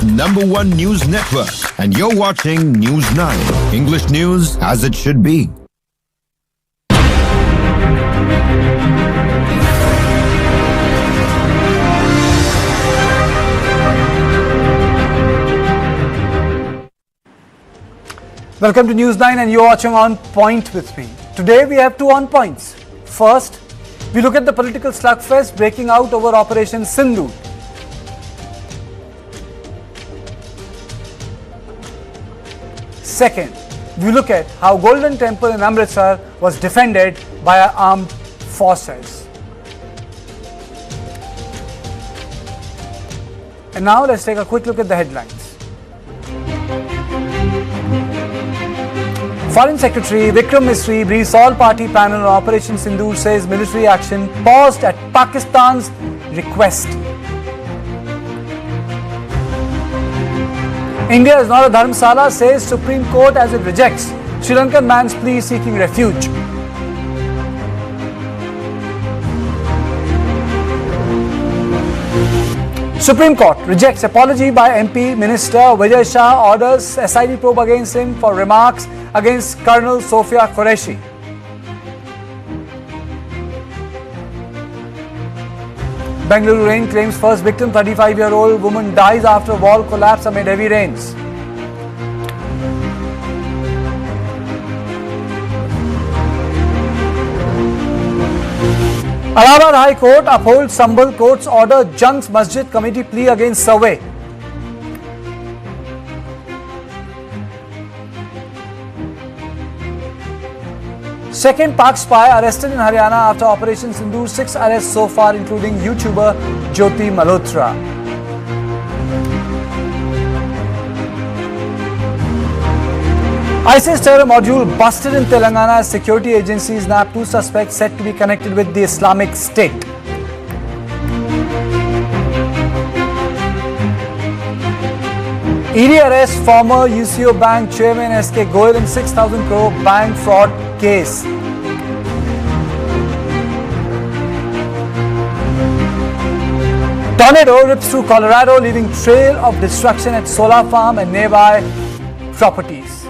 India's #1 news network. And you're watching News 9. English news as it should be. Welcome to News 9 and you're watching On Point with me. Today we have two On Points. First, we look at the political slugfest breaking out over Operation Sindoor. Second, we look at how Golden Temple in Amritsar was defended by our armed forces. And now let's take a quick look at the headlines. Foreign Secretary Vikram Misri briefs all party panel on Operation Sindoor, says military action paused at Pakistan's request. India is not a dharmsala, says Supreme Court as it rejects Sri Lankan man's plea seeking refuge. Supreme Court rejects apology by MP Minister Vijay Shah, orders SID probe against him for remarks against Colonel Sophia Qureshi. Bengaluru rain claims first victim, 35-year-old woman dies after wall collapse amid heavy rains. Allahabad High Court upholds Sambhal Court's order, Jung's Masjid Committee plea against survey. Second Pak spy arrested in Haryana after Operation Sindoor, 6 arrests so far, including YouTuber Jyoti Malhotra. ISIS terror module busted in Telangana as security agencies nabbed 2 suspects said to be connected with the Islamic State. ED arrests former UCO Bank chairman SK Goyal in 6,000 crore bank fraud case. Tornado rips through Colorado, leaving trail of destruction at solar farm and nearby properties.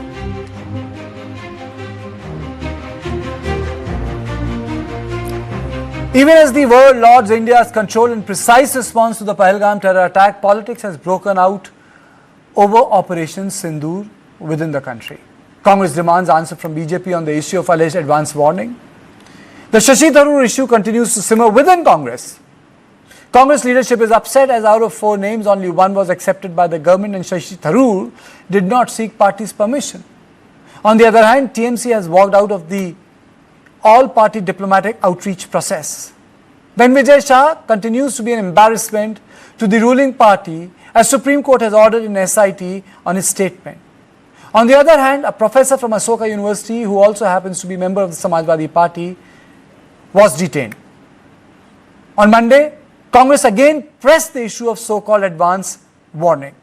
Even as the world lauds India's controlled and precise response to the Pahalgam terror attack, politics has broken out over Operation Sindoor within the country. Congress demands answer from BJP on the issue of alleged advance warning. The Shashi Tharoor issue continues to simmer within Congress. Congress leadership is upset as out of 4 names, only 1 was accepted by the government and Shashi Tharoor did not seek party's permission. On the other hand, TMC has walked out of the all-party diplomatic outreach process. Then Vijay Shah continues to be an embarrassment to the ruling party as Supreme Court has ordered an SIT on his statement. On the other hand, a professor from Asoka University, who also happens to be a member of the Samajwadi Party, was detained. On Monday, Congress again pressed the issue of so-called advance warning.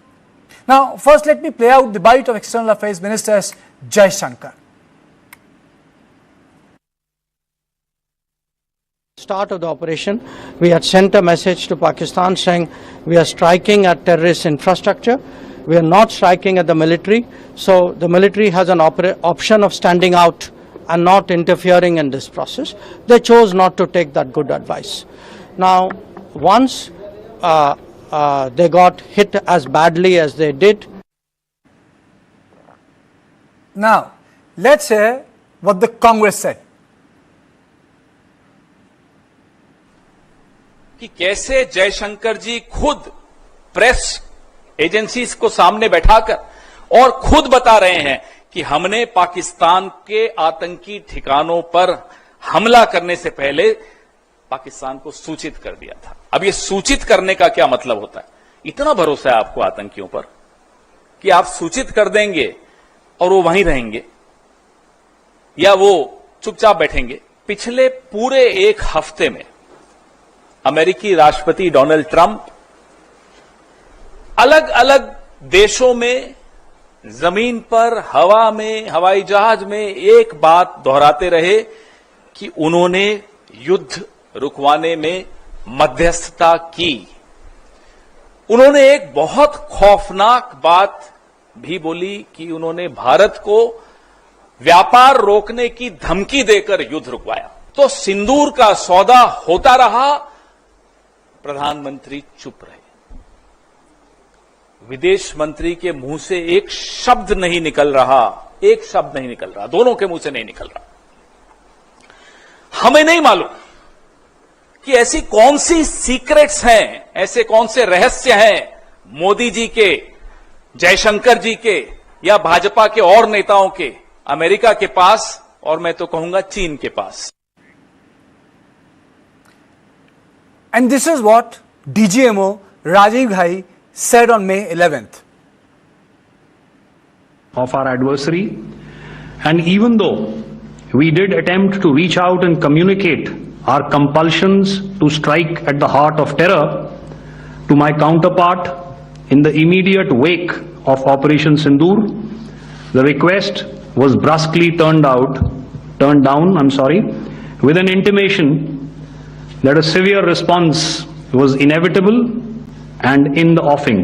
Now, first let me play out the bite of External Affairs Minister Jaishankar. Start of the operation, we had sent a message to Pakistan saying we are striking at terrorist infrastructure, we are not striking at the military, so the military has an option of standing out and not interfering in this process. They chose not to take that good advice. Now, once they got hit as badly as they did. Now, let's hear what the Congress said. कि कैसे जयशंकर जी खुद press agencies को सामने बैठाकर और खुद बता रहे हैं कि हमने पाकिस्तान के आतंकी ठिकानों पर हमला करने से पहले पाकिस्तान को सूचित कर दिया था। अब ये सूचित करने का क्या मतलब होता है? इतना भरोसा है आपको आतंकियों पर कि आप सूचित कर देंगे और वो वहीं रहेंगे या वो चुपचाप बैठेंगे? पिछले पूरे 1 हफ्ते में अमेरिकी राष्ट्रपति डोनाल्ड ट्रंप अलग अलग देशों में, जमीन पर, हवा में, हवाई जहाज में एक बात दोहराते रहे कि उन्होंने युद्ध रुकवाने में मध्यस्थता की। उन्होंने एक बहुत खौफनाक बात भी बोली कि उन्होंने भारत को व्यापार रोकने की धमकी देकर युद्ध रुकवाया। तो सिंदूर का सौदा होता रहा, प्रधानमंत्री चुप रहे। विदेश मंत्री के मुंह से एक शब्द नहीं निकल रहा, एक शब्द नहीं निकल रहा, दोनों के मुंह से नहीं निकल रहा। हमें नहीं मालूम कि ऐसी कौन सी सीक्रेट्स हैं, ऐसे कौन से रहस्य हैं मोदी जी के, जयशंकर जी के या भाजपा के और नेताओं के, अमेरिका के पास और मैं तो कहूंगा चीन के पास। And this is what DGMO Rajiv Ghai said on May 11th. Of our adversary, and even though we did attempt to reach out and communicate our compulsions to strike at the heart of terror to my counterpart in the immediate wake of Operation Sindoor, the request was brusquely turned down, with an intimation that a severe response was inevitable and in the offing.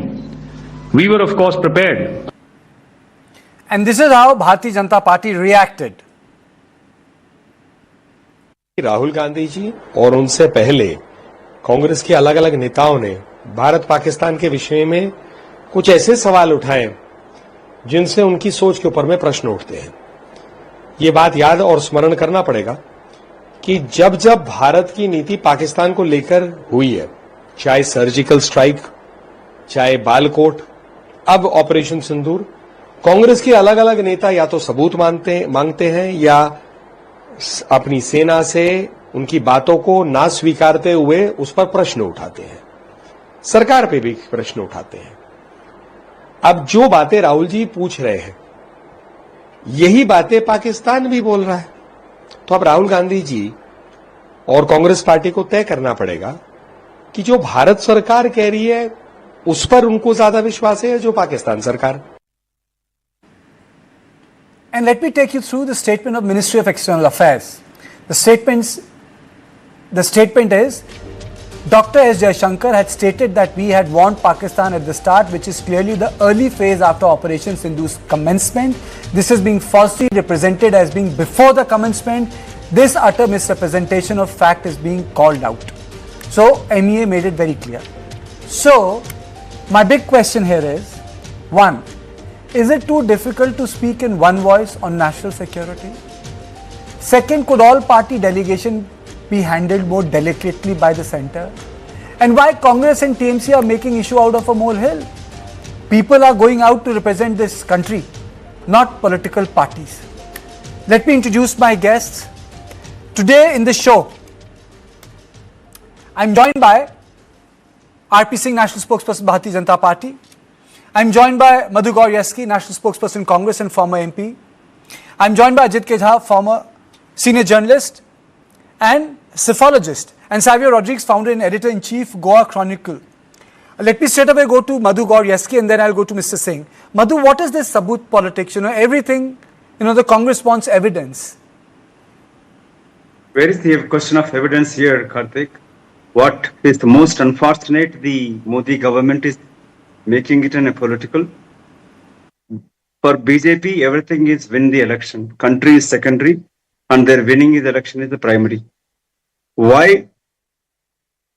We were of course prepared. And this is how Bharatiya Janata Party reacted. Rahul Gandhi ji और उनसे पहले कांग्रेस के अलग अलग नेताओं ने भारत पाकिस्तान के विषय में कुछ ऐसे सवाल उठाए जिनसे उनकी सोच के ऊपर में प्रश्न उठते हैं। ये बात याद और स्मरण करना पड़ेगा कि जब जब भारत की नीति पाकिस्तान को लेकर हुई है, चाहे सर्जिकल स्ट्राइक, चाहे बालकोट, अब ऑपरेशन सिंदूर, कांग्रेस के अलग अलग नेता या तो सबूत मांगते हैं या अपनी सेना से उनकी बातों को ना स्वीकारते हुए उस पर प्रश्न उठाते हैं, सरकार पे भी प्रश्न उठाते हैं। अब जो बातें राहुल जी पूछ रहे हैं, यही बातें पाकिस्तान भी बोल रहा है। तो अब राहुल गांधी जी और कांग्रेस पार्टी को तय करना पड़ेगा कि जो भारत सरकार कह रही है उस पर उनको ज्यादा विश्वास है या जो पाकिस्तान सरकार। And let me take you through the statement of Ministry of External Affairs. The statement is, Dr. S. Jaishankar had stated that we had warned Pakistan at the start, which is clearly the early phase after Operation Sindoor's commencement. This is being falsely represented as being before the commencement. This utter misrepresentation of fact is being called out. So, MEA made it very clear. So, my big question here is, one, is it too difficult to speak in one voice on national security? Second, could all party delegation be handled more delicately by the centre? And why Congress and TMC are making issue out of a molehill? People are going out to represent this country, not political parties. Let me introduce my guests. Today in the show, I'm joined by RP Singh, National Spokesperson, Bharatiya Janata Party. I'm joined by Madhu Gaur Yeski, National Spokesperson, Congress and former MP. I'm joined by Ajit Kejha, former senior journalist and psephologist, and Savio Rodriguez, founder and editor-in-chief, Goa Chronicle. Let me straight away go to Madhu Gaur Yeski and then I'll go to Mr. Singh. Madhu, what is this sabut politics? Everything, the Congress wants evidence. Where is the question of evidence here, Kartik? What is the most unfortunate, the Modi government is making it a political. For BJP, everything is win the election. Country is secondary and their winning the election is the primary. Why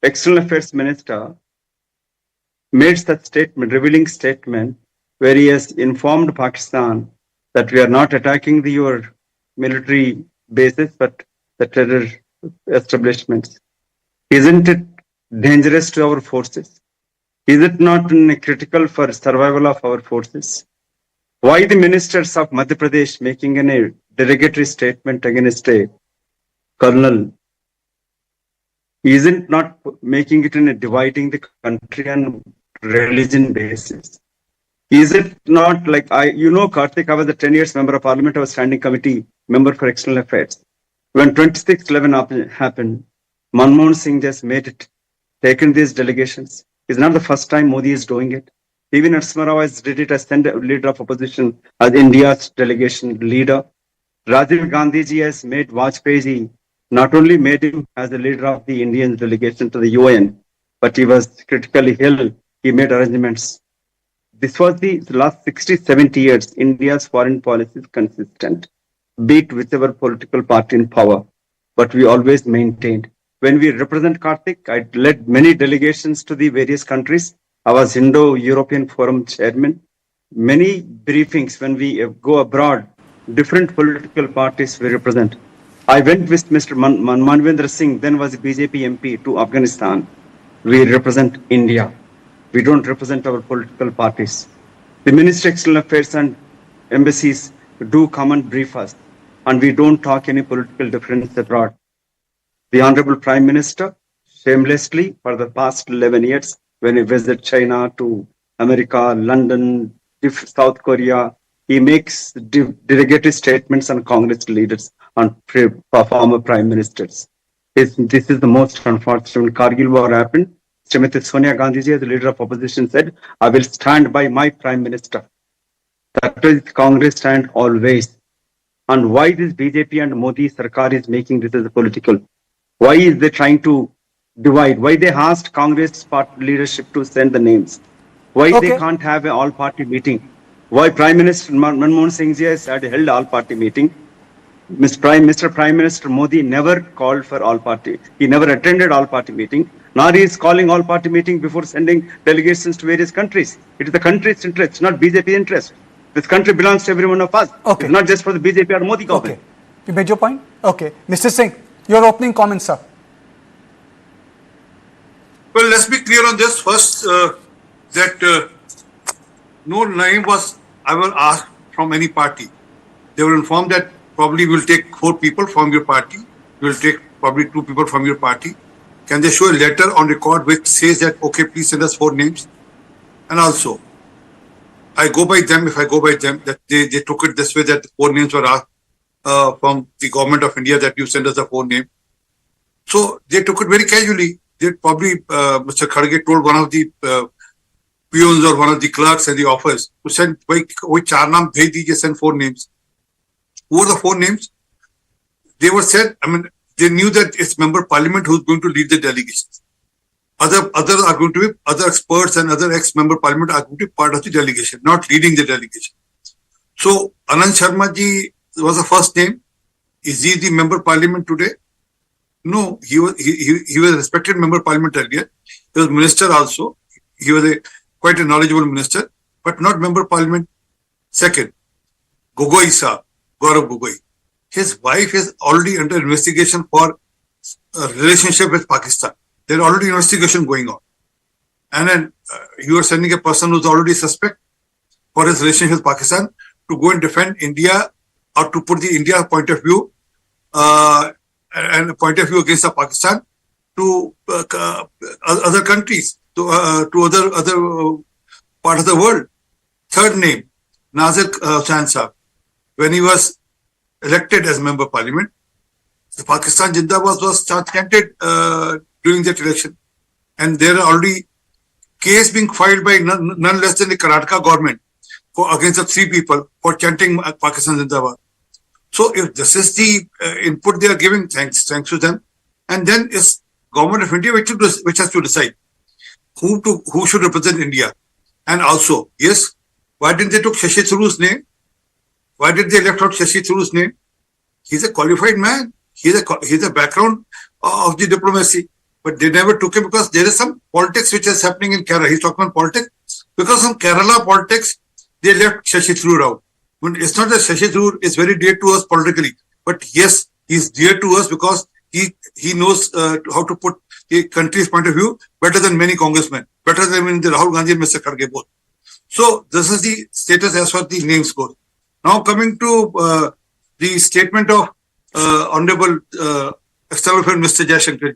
External Affairs Minister made such statement, revealing statement, where he has informed Pakistan that we are not attacking your military bases but the terror establishments. Isn't it dangerous to our forces? Is it not critical for survival of our forces? Why the ministers of Madhya Pradesh making a derogatory statement against a colonel? Isn't not making it in a dividing the country on religion basis? Is it not like Kartik, I was a 10 years member of parliament, I was standing committee member for external affairs. When 26/11 happened, Manmohan Singh just made it, taken these delegations. It's not the first time Modi is doing it. Even Narasimha Rao did it as leader of opposition, as India's delegation leader. Rajiv Gandhi ji has made Vajpayee ji, not only made him as the leader of the Indian delegation to the UN, but he was critically ill. he made arrangements. This was the last 60, 70 years, India's foreign policy is consistent, beat whichever political party in power, but we always maintained. When we represent Kartik, I led many delegations to the various countries. I was Indo-European Forum chairman. Many briefings when we go abroad, different political parties we represent. I went with Mr. Manvendra Singh, then was BJP MP, to Afghanistan. We represent India. We don't represent our political parties. The Ministry of External Affairs and embassies do come and brief us, and we don't talk any political difference abroad. The Honorable Prime Minister, shamelessly, for the past 11 years, when he visits China to America, London, South Korea, he makes derogatory statements on Congress leaders and former prime ministers. This is the most unfortunate. When Kargil war happened, Srimati Sonia Gandhi ji, as the leader of opposition, said, I will stand by my prime minister. That is Congress stand always. And why this BJP and Modi Sarkar is making this as a political? Why is they trying to divide? Why they asked Congress party leadership to send the names? Why they can't have an all-party meeting? Why Prime Minister Manmohan Singh ji has held all-party meeting? Mr. Prime Minister Modi never called for all-party. He never attended all-party meeting. Nor he is calling all-party meeting before sending delegations to various countries. It is the country's interest, not BJP interest. This country belongs to every one of us. It's not just for the BJP or Modi government. You made your point? Okay. Mr. Singh, your opening comments, sir. Well, let's be clear on this first, that no name was ever asked from any party. They were informed that probably we'll take 4 people from your party. We'll take probably 2 people from your party. Can they show a letter on record which says that, okay, please send us 4 names? And also, I go by them, if I go by them, that they took it this way, that the 4 names were asked from the government of India, that you send us the 4 names. So they took it very casually. They probably, Mr. Kharge told one of the peons or one of the clerks in the office to send, send 4 names. Who are the 4 names? They were said, they knew that it's member parliament who's going to lead the delegations. Other are going to be, other experts and other ex-member parliament are going to be part of the delegation, not leading the delegation. So Anand Sharma ji was the first name. Is he the member parliament today? No, he was a respected member parliament earlier. He was minister also. He was quite a knowledgeable minister, but not member parliament. Second, Gogoi Saab, Gaurav Gogoi. His wife is already under investigation for a relationship with Pakistan. There's already investigation going on. And then you are sending a person who's already suspect for his relationship with Pakistan to go and defend India, or to put the India point of view and a point of view against Pakistan to other countries, to other part of the world. Third name, Nazir Hussain Saab. When he was elected as member parliament, the Pakistan Jindabad was chanted during that election, and there are already case being filed by none less than the Kartikeya government against the 3 people for chanting Pakistan Jindabad. So if this is the input they are giving, thanks to them, and then it's government of India which has to decide who should represent India. And also, yes, why didn't they took Shashi Tharoor's name? Why did they left out Shashi Tharoor's name? He's a qualified man. He's a background of the diplomacy, but they never took him because there is some politics which is happening in Kerala. He's talking about politics. Because of Kerala politics, they left Shashi Tharoor out. It's not that Shashi Tharoor is very dear to us politically, but yes, he's dear to us because he knows how to put the country's point of view better than many congressmen, better than the Rahul Gandhi and Mr. Kharge both. So this is the status as far as the names go. Now coming to the statement of Honorable External Affairs Mr. Jaishankar.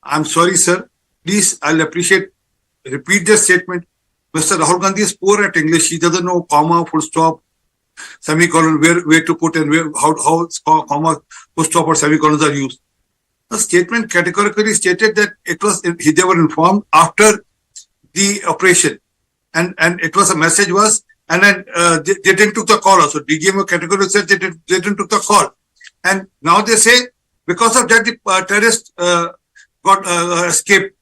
I'm sorry, sir. Please, I'll repeat the statement. Mr. Rahul Gandhi is poor at English. He doesn't know comma, full stop, semicolon, where to put and how comma, full stop or semicolons are used. The statement categorically stated that they were informed after the operation, and it was a message was, and then they didn't took the call also. DGM categorically said they didn't took the call, and now they say because of that the terrorist got escaped.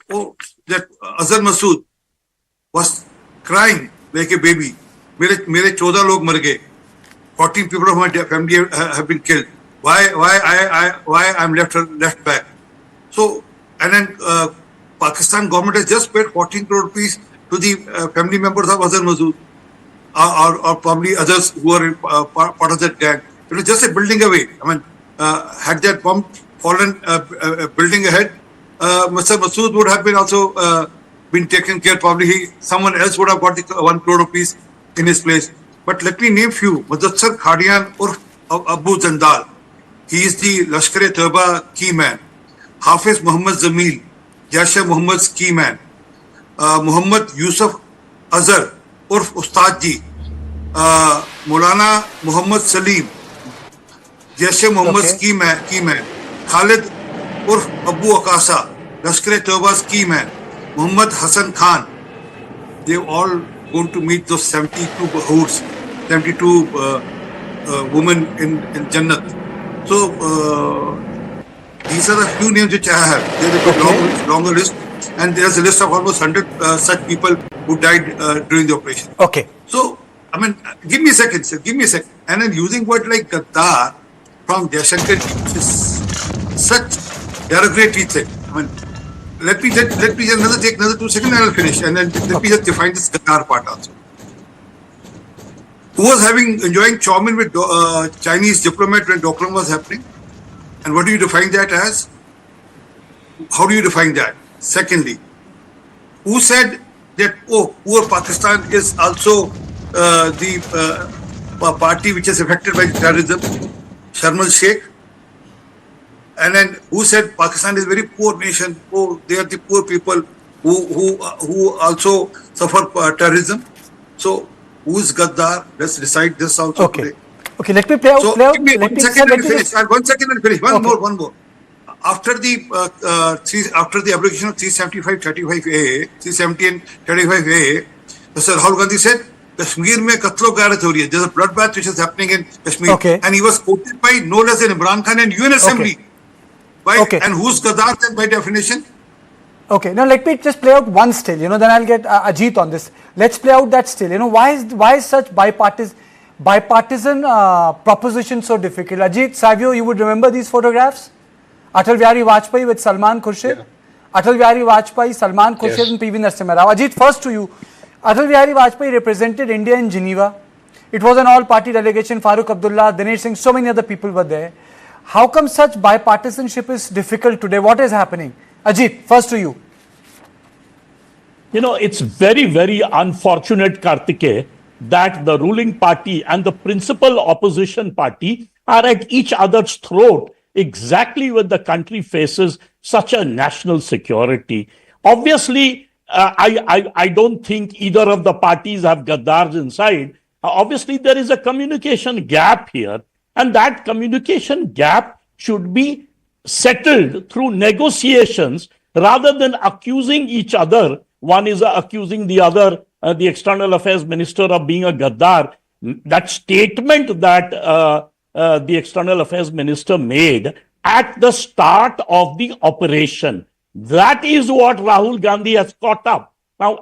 Oh, that Azhar Masood was crying like a baby. मेरे 14 लोग मर गए. 14 people of my family have been killed. Why I'm left back? So, and then Pakistan government has just paid 14 crore rupees to the family members of Azhar Masood or probably others who are part of that gang. It was just a building away. I mean, had that bomb fallen building ahead, Mr. Masood would have been also been taken care. Probably someone else would have got the 1 crore rupees in his place. But let me name few. Mudassar Khadian or Abu Zandal. He is the Lashkar-e-Taiba key man. Hafiz Muhammad Zamil, Yasha Muhammad's key man. Muhammad Yusuf Azhar urf Ustad Ji. Maulana Muhammad Salim, Yasha Muhammad's key man. Khalid urf Abu Akasa, Lashkar-e-Taiba's key man. Muhammad Hassan Khan. They all going to meet those 72 hoods, 72 women in Jannat. So, these are the few names which I have. There is a longer list, and there's a list of almost 100 such people who died during the operation. Okay. So, I mean, give me a second, sir. Give me a second. And then using word like Gaddar from Jaishankar, which is such derogatory thing. I mean, let me just take another 2 seconds and I'll finish. And then let me just define this Gaddar part also. Who was enjoying chow mein with Chinese diplomat when Doklam was happening? And what do you define that as? How do you define that? Secondly, who said that, oh, poor Pakistan is also the party which is affected by terrorism? Sharm el-Sheikh. And then who said Pakistan is a very poor nation? Oh, they are the poor people who also suffer terrorism. So, who is Gaddar? Let's decide this also today. Okay, let me play out. So, give me 1 second and finish. 1 second and finish. One more. After the application of 375-35A, 370 and 35A, Mr. Rahul Gandhi said, Kashmir mein katlo garat ho rahi hai. There's a bloodbath which is happening in Kashmir. Okay. And he was quoted by no less than Imran Khan and UN Assembly. Okay. And who's Gaddar then by definition? Okay, now let me just play out one still, then I'll get Ajit on this. Let's play out that still. Why is such bipartisan proposition so difficult? Ajit, Savio, you would remember these photographs? Atal Bihari Vajpayee with Salman Khurshid. Yeah. Atal Bihari Vajpayee, Salman Khurshid, yes, and PV Narasimha Rao. Ajit, first to you. Atal Bihari Vajpayee represented India in Geneva. It was an all-party delegation. Farooq Abdullah, Dinesh Singh, so many other people were there. How come such bipartisanship is difficult today? What is happening? Ajit, first to you. It's very, very unfortunate, Kartikeya, that the ruling party and the principal opposition party are at each other's throat exactly when the country faces such a national security. Obviously, I don't think either of the parties have Gaddars inside. Obviously, there is a communication gap here, and that communication gap should be settled through negotiations rather than accusing each other. One is accusing the other, the external affairs minister, of being a Gaddar. That statement that the external affairs minister made at the start of the operation, that is what Rahul Gandhi has caught up. Now,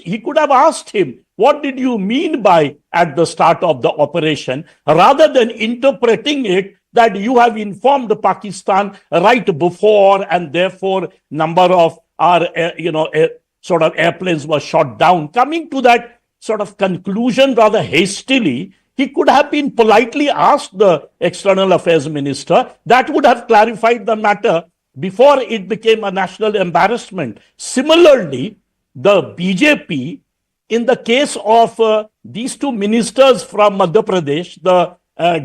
he could have asked him, what did you mean by at the start of the operation, rather than interpreting it that you have informed Pakistan right before, and therefore number of our sort of airplanes were shot down. Coming to that sort of conclusion rather hastily, he could have been politely asked the external affairs minister. That would have clarified the matter before it became a national embarrassment. Similarly, the BJP, in the case of these two ministers from Madhya Pradesh, the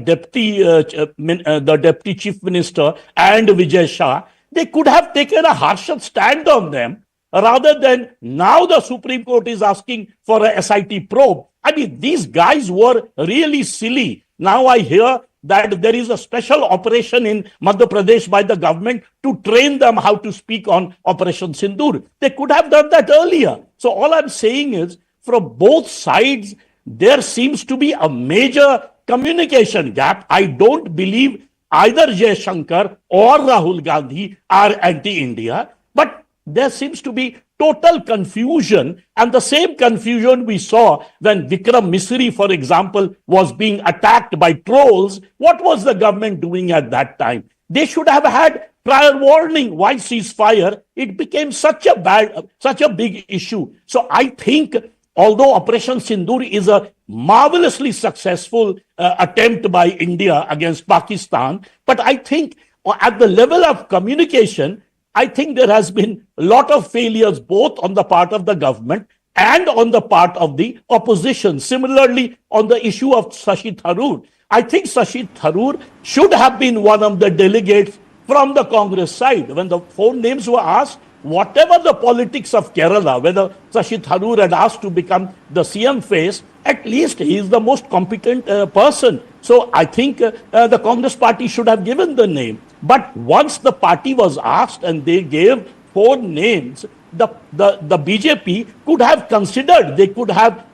deputy chief minister and Vijay Shah, they could have taken a harsher stand on them, rather than now the Supreme Court is asking for a SIT probe. I mean, these guys were really silly. Now I hear that there is a special operation in Madhya Pradesh by the government to train them how to speak on Operation Sindoor. They could have done that earlier. So all I'm saying is, from both sides, there seems to be a major communication gap. I don't believe either Jaishankar or Rahul Gandhi are anti-India, but there seems to be total confusion, and the same confusion we saw when Vikram Misri, for example, was being attacked by trolls. What was the government doing at that time? They should have had prior warning. Why ceasefire? It became such a big issue. So I think, although Operation Sindoor is a marvelously successful attempt by India against Pakistan, but I think at the level of communication, I think there has been a lot of failures both on the part of the government and on the part of the opposition. Similarly, on the issue of Shashi Tharoor, I think Shashi Tharoor should have been one of the delegates from the Congress side. When the 4 names were asked, whatever the politics of Kerala, whether Shashi Tharoor had asked to become the CM face, at least he is the most competent person. So I think the Congress party should have given the name. But once the party was asked and they gave 4 names, the BJP could have considered, they could have,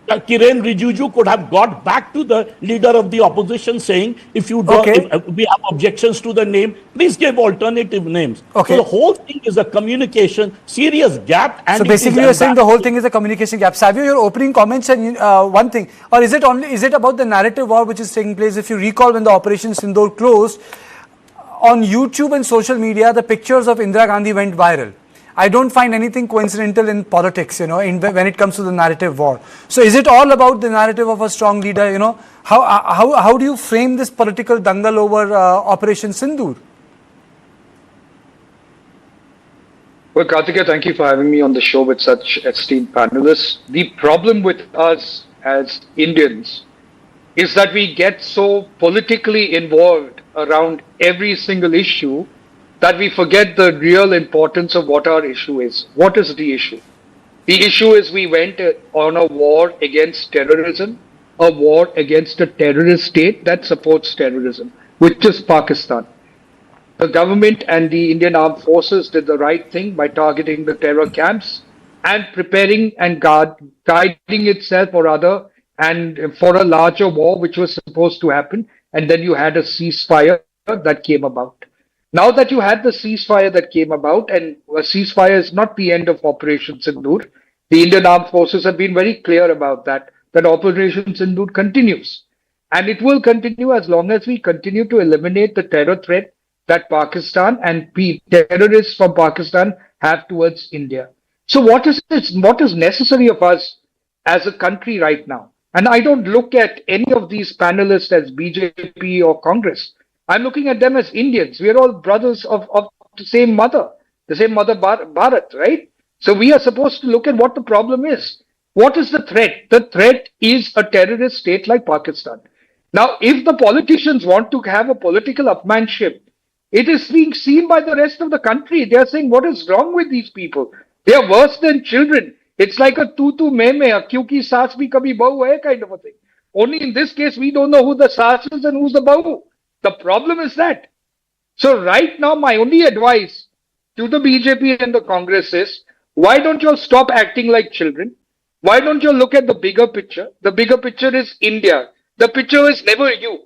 Kiren Rijiju could have got back to the leader of the opposition saying, if you don't, if we have objections to the name, please give alternative names. So the whole thing is a communication, serious gap. And so basically you're saying the whole thing is a communication gap. Savio, your opening comments and one thing, or is it about the narrative war which is taking place? If you recall, when the Operation Sindoor closed, on YouTube and social media, the pictures of Indira Gandhi went viral. I don't find anything coincidental in politics, when it comes to the narrative war. So is it all about the narrative of a strong leader? How do you frame this political dangal over Operation Sindoor? Well, Kartikeya, thank you for having me on the show with such esteemed panelists. The problem with us as Indians is that we get so politically involved around every single issue that we forget the real importance of what our issue is. What is the issue? The issue is we went on a war against terrorism, a war against a terrorist state that supports terrorism, which is Pakistan. The government and the Indian Armed Forces did the right thing by targeting the terror camps and preparing and guiding itself or rather and for a larger war which was supposed to happen. And then you had a ceasefire that came about. Now that you had the ceasefire that came about, and a ceasefire is not the end of Operation Sindoor, the Indian Armed Forces have been very clear about that Operation Sindoor continues. And it will continue as long as we continue to eliminate the terror threat that Pakistan and terrorists from Pakistan have towards India. So what is necessary of us as a country right now? And I don't look at any of these panelists as BJP or Congress. I'm looking at them as Indians. We are all brothers of the same mother Bharat, right? So we are supposed to look at what the problem is. What is the threat? The threat is a terrorist state like Pakistan. Now, if the politicians want to have a political upmanship, it is being seen by the rest of the country. They are saying, what is wrong with these people? They are worse than children. It's like a tu mein, kyunki saas bhi kabhi bahu hai kind of a thing. Only in this case, we don't know who the saas is and who's the bahu. The problem is that. So right now, my only advice to the BJP and the Congress is, why don't you all stop acting like children? Why don't you look at the bigger picture? The bigger picture is India. The picture is never you.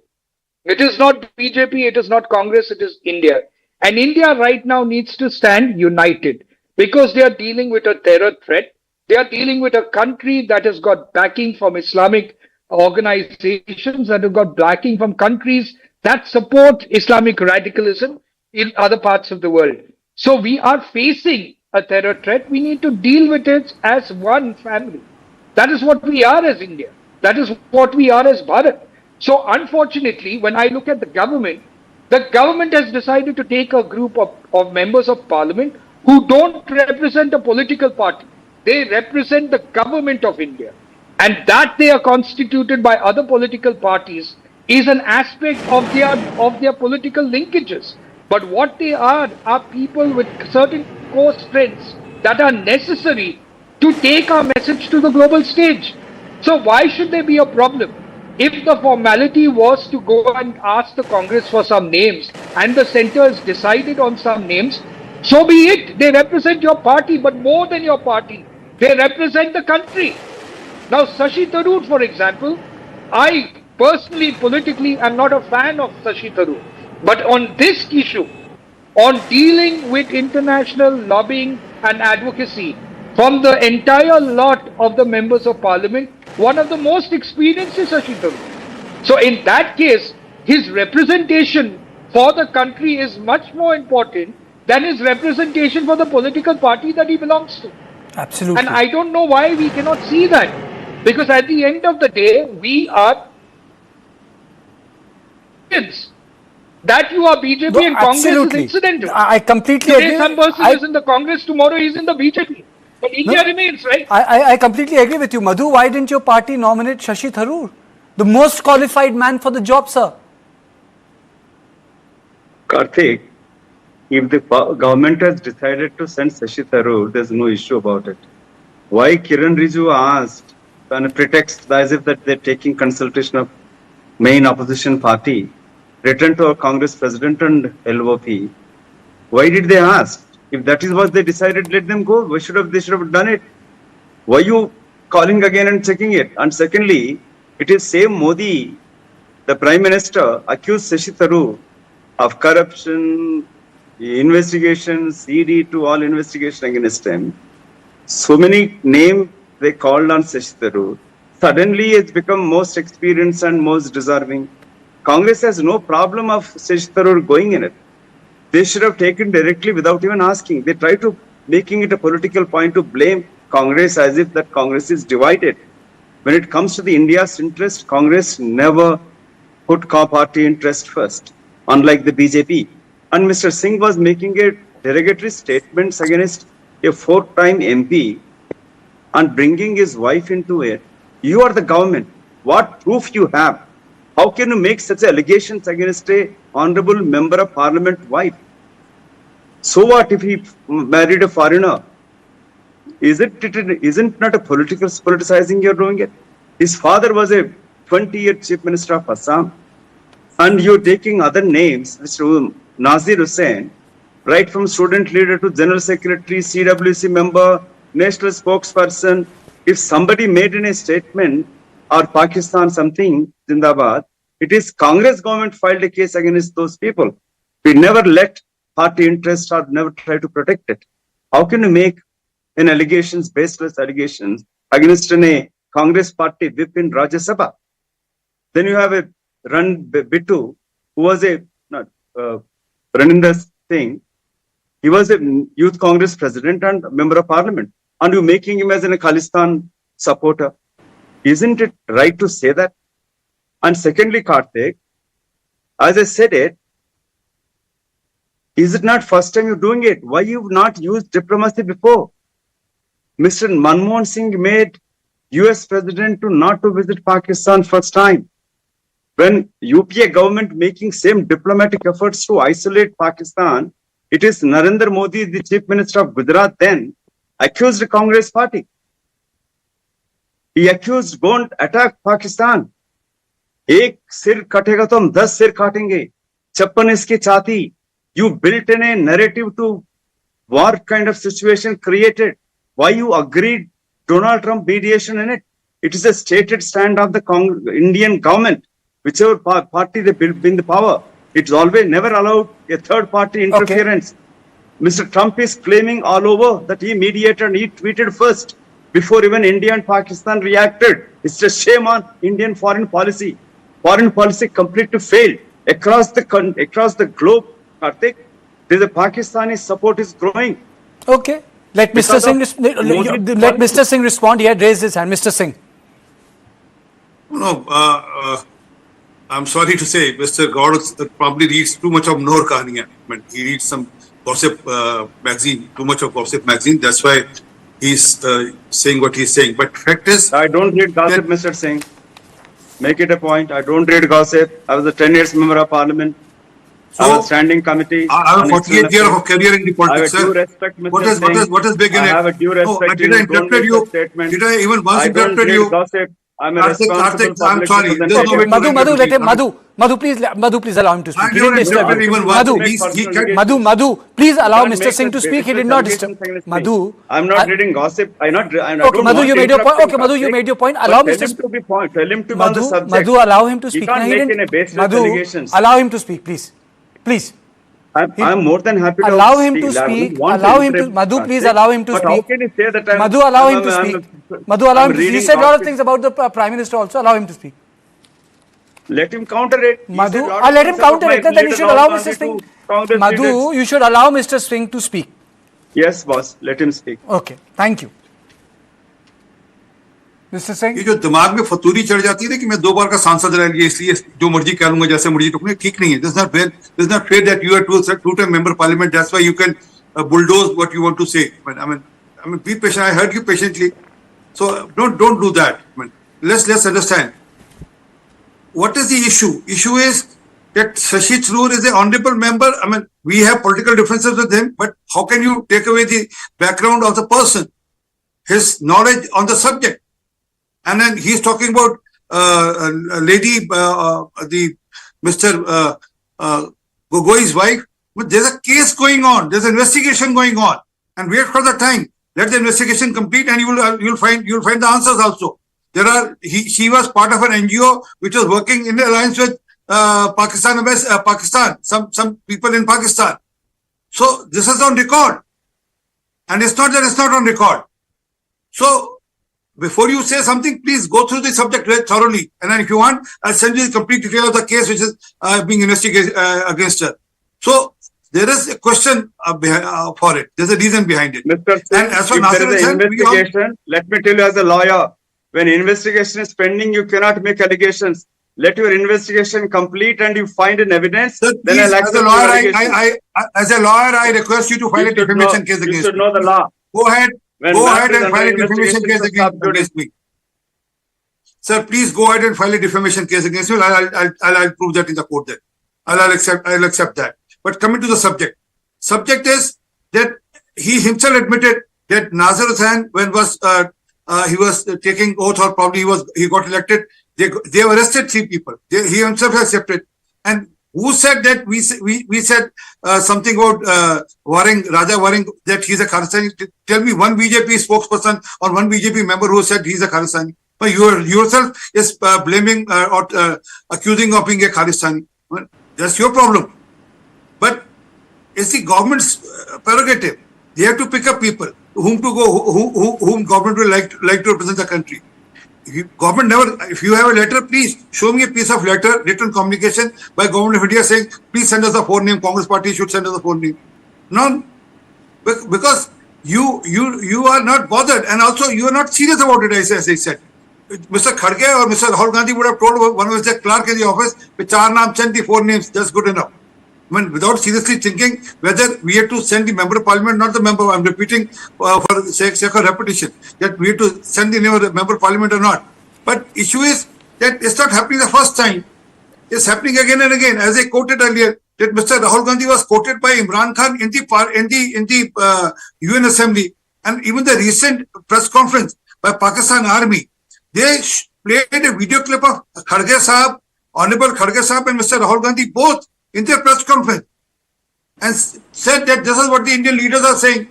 It is not BJP, it is not Congress, it is India. And India right now needs to stand united because they are dealing with a terror threat. They are dealing with a country that has got backing from Islamic organizations, that have got backing from countries that support Islamic radicalism in other parts of the world. So we are facing a terror threat. We need to deal with it as one family. That is what we are as India. That is what we are as Bharat. So unfortunately, when I look at the government has decided to take a group of members of parliament who don't represent a political party. They represent the government of India. And that they are constituted by other political parties is an aspect of their political linkages. But what they are people with certain core strengths that are necessary to take our message to the global stage. So why should there be a problem? If the formality was to go and ask the Congress for some names and the centre has decided on some names, so be it. They represent your party, but more than your party, they represent the country. Now, Shashi Tharoor, for example, I personally, politically, am not a fan of Shashi Tharoor. But on this issue, on dealing with international lobbying and advocacy from the entire lot of the members of parliament. One of the most experienced is Shashi Tharoor. So in that case, his representation for the country is much more important than his representation for the political party that he belongs to. Absolutely. And I don't know why we cannot see that. Because at the end of the day, we are that you are BJP No, and Congress absolutely. is incidental. I completely Today agree. some person is in the Congress, tomorrow he is in the BJP. But India remains, right? I completely agree with you. Madhu, why didn't your party nominate Shashi Tharoor? The most qualified man for the job, sir. Karthik, if the government has decided to send Shashi Tharoor, there's no issue about it. Why Kiran Rijiju asked on a pretext as if that they're taking consultation of main opposition party, written to our Congress president and LOP, why did they ask? If that is what they decided, let them go. They should have done it. Why you calling again and checking it? And secondly, it is same Modi, the Prime Minister, accused Shashi Tharoor of corruption, investigations, ED to all investigation against him. So many names they called on Shashi Tharoor. Suddenly it's become most experienced and most deserving. Congress has no problem of Shashi Tharoor going in it. They should have taken directly without even asking. They try to making it a political point to blame Congress as if that Congress is divided. When it comes to the India's interest, Congress never put party interest first, unlike the BJP. And Mr. Singh was making a derogatory statements against a four-time MP and bringing his wife into it. You are the government. What proof you have? How can you make such allegations against a honorable member of parliament wife? So what if he married a foreigner? Isn't not a politicizing you're doing it? His father was a 20-year chief minister of Assam. And you're taking other names, Mr. Nazir Hussain, right from student leader to general secretary, CWC member, national spokesperson. If somebody made in a statement or Pakistan something, Zindabad, it is Congress government filed a case against those people. We never let party interest or never try to protect it. How can you make an allegations, baseless allegations against a Congress party whip in Rajya Sabha? Then you have a Ran Bittu, who was running this thing. He was a youth Congress president and member of parliament. And you're making him as a Khalistan supporter. Isn't it right to say that? And secondly, Karthik, as I said it, is it not first time you're doing it? Why you've not used diplomacy before? Mr. Manmohan Singh made US president to not to visit Pakistan first time. When UPA government making same diplomatic efforts to isolate Pakistan, it is Narendra Modi, the chief minister of Gujarat then, accused the Congress party. He accused, don't attack Pakistan. एक सिर कटेगा तो हम 10 सिर काटेंगे 56 इसकी छाती. You built in a narrative to war kind of situation created. Why you agreed Donald Trump mediation in it? It is a stated stand of the Indian government, whichever party they build in the power. It's always never allowed a third party interference. Okay. Mr. Trump is claiming all over that he mediated and he tweeted first before even India and Pakistan reacted. It's a shame on Indian foreign policy. Foreign policy completely failed across the globe. Karthik, there's a Pakistani support is growing. Okay, let Mr. Singh respond. He had raised his hand. Mr. Singh. No, I'm sorry to say, Mr. Gowda probably reads too much of Noor Kahaniyan. He reads some gossip magazine, too much of gossip magazine. That's why he's saying what he's saying. But fact is, I don't read gossip, Mr. Singh. Make it a point. I don't read gossip. I was a 10 years member of parliament. So, I was standing committee. I have a 48 year of career in the politics, I have a due respect, Mr. Singh. What is big in it? I have a due respect. Did I interrupt you? Did I even once interrupt you? Gossip. I'm a responsible I'm sorry. Madhu, please allow him to speak. I He didn't disturb you. Madhu, please allow Mr. Singh to speak. He did not disturb. Madhu, I'm not reading gossip. Okay, Madhu, you made your point. Okay, Madhu, you made your point. Allow Mr. Tell him to be on the subject. Madhu, allow him to speak. He can't make any baseless Madhu, allegations. allow him to speak, please. Please. I'm more than happy to allow him speak. to I wouldn't speak. want Allow him to. interrupt Madhu, Kartik, please allow him to but speak. how can you say that Madhu, allow him to I'm- speak. Madhu, allow him to speak. He reading said a lot of off- things about the Prime Minister also. Allow him to speak. Let him counter it. He Madhu, said lot of let him things about counter my it. Then you leader, should Rahul allow Gandhi Mr. Singh. to Congress Madhu, leaders. you should allow Mr. Singh to speak. Yes, boss. Let him speak. Okay, thank you. Mr. Singh. ये जो दिमाग में फतूरी चढ़ जाती है ना कि मैं 2 बार का सांसद रह गया इसलिए जो मर्जी कह लूंगा जैसे मर्जी टुकने ठीक नहीं है. This is not fair that you are two-time member of parliament. That's why you can bulldoze what you want to say. But I mean, be patient. I heard you patiently. So don't do that. I mean, let's understand. What is the issue? Issue is that Shashi Tharoor is an honorable member. I mean, we have political differences with him, but how can you take away the background of the person, his knowledge on the subject? And then he's talking about a lady, the Mr. Gogoi's wife. But there's a case going on. There's an investigation going on, and wait for the time. Let the investigation complete, and you'll find the answers also. She was part of an NGO which was working in alliance with Pakistan, some people in Pakistan. So this is on record, and it's not that it's not on record. So before you say something, please go through the subject very thoroughly, and then if you want, I'll send you the complete detail of the case which is being investigated against her. So there is a question for it. There's a reason behind it. Mr. Singh, And as for if Nasir there is Hussain, an investigation, let me tell you as a lawyer, when investigation is pending, you cannot make allegations. Let your investigation complete and you find an evidence. Sir, then please, I'll as accept a your lawyer, allegation. as a lawyer, I request you to file You a should defamation know- case You against should me. know the law. Go ahead When and that is file a under defamation case investigation, against me. Sir, please go ahead and file a defamation case against me. I'll prove that in the court then. I'll accept that. But coming to the subject. Subject is that he himself admitted that Nasir Hussain, when he was taking oath, or probably he got elected, they have arrested 3 people. He himself has accepted. And who said that? We said something about Raja Waring, that he's a Khalistani. Tell me one BJP spokesperson or one BJP member who said he's a Khalistani. But you yourself is blaming or accusing of being a Khalistani. Well, that's your problem. But it's the government's prerogative. They have to pick up people whom to go, whom government will like to represent the country. If you have a letter, please show me a piece of letter, written communication by government of India saying, please send us a forename. Congress party should send us a forename. None, because you are not bothered, and also you are not serious about it. As I said, Mr. Kartikeya or Mr. Rahul Gandhi would have told one of his clerk in the office, with 4 names, send the 4 names, that's good enough. I mean, without seriously thinking whether we have to send the member of parliament, not the member, I'm repeating for the sake of repetition, that we have to send the name of the member of parliament or not. But issue is that it's not happening the first time. It's happening again and again. As I quoted earlier, that Mr. Rahul Gandhi was quoted by Imran Khan in the UN Assembly, and even the recent press conference by Pakistan Army, they played a video clip of Kharge Sahab, Honorable Kharge Sahab and Mr. Rahul Gandhi both in their press conference, and said that this is what the Indian leaders are saying.